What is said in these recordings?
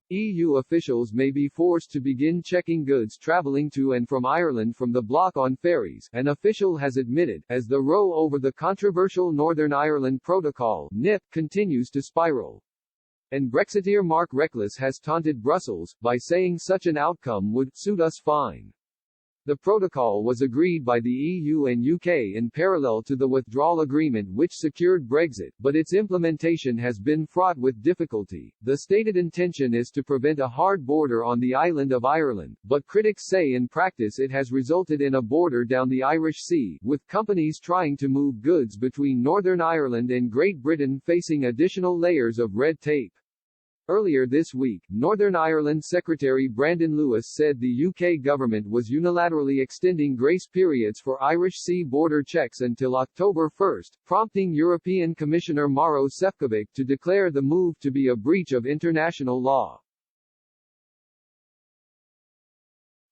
EU officials may be forced to begin checking goods travelling to and from Ireland from the bloc on ferries, an official has admitted, as the row over the controversial Northern Ireland Protocol (NIP) continues to spiral. And Brexiteer Mark Reckless has taunted Brussels, by saying such an outcome would suit us fine. The protocol was agreed by the EU and UK in parallel to the withdrawal agreement which secured Brexit, but its implementation has been fraught with difficulty. The stated intention is to prevent a hard border on the island of Ireland, but critics say in practice it has resulted in a border down the Irish Sea, with companies trying to move goods between Northern Ireland and Great Britain facing additional layers of red tape. Earlier this week, Northern Ireland Secretary Brandon Lewis said the UK government was unilaterally extending grace periods for Irish Sea border checks until October 1, prompting European Commissioner Maros Šefčovič to declare the move to be a breach of international law.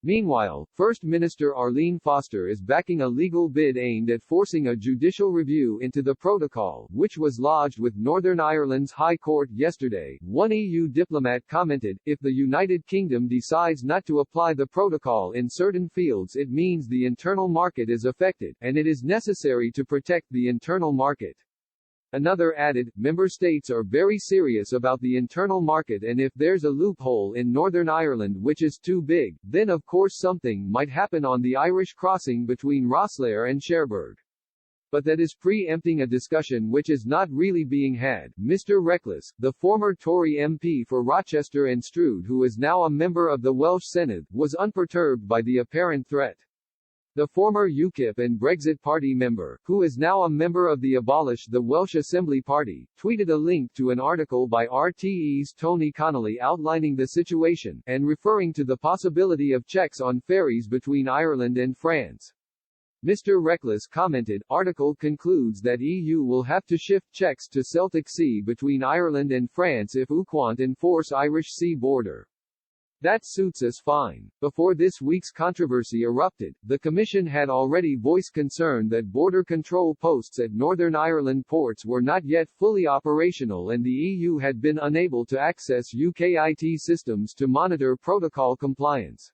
Meanwhile, First Minister Arlene Foster is backing a legal bid aimed at forcing a judicial review into the protocol, which was lodged with Northern Ireland's High Court yesterday. One EU diplomat commented, "If the United Kingdom decides not to apply the protocol in certain fields, it means the internal market is affected, and it is necessary to protect the internal market." Another added, "Member states are very serious about the internal market, and if there's a loophole in Northern Ireland which is too big, then of course something might happen on the Irish crossing between Rosslare and Cherbourg. But that is pre-empting a discussion which is not really being had." Mr. Reckless, the former Tory MP for Rochester and Stroud who is now a member of the Welsh Senedd, was unperturbed by the apparent threat. The former UKIP and Brexit Party member, who is now a member of the Abolish the Welsh Assembly Party, tweeted a link to an article by RTE's Tony Connolly outlining the situation, and referring to the possibility of checks on ferries between Ireland and France. Mr. Reckless commented, "Article concludes that EU will have to shift checks to Celtic Sea between Ireland and France if UK want enforce Irish Sea border. That suits us fine." Before this week's controversy erupted, the Commission had already voiced concern that border control posts at Northern Ireland ports were not yet fully operational and the EU had been unable to access UK IT systems to monitor protocol compliance.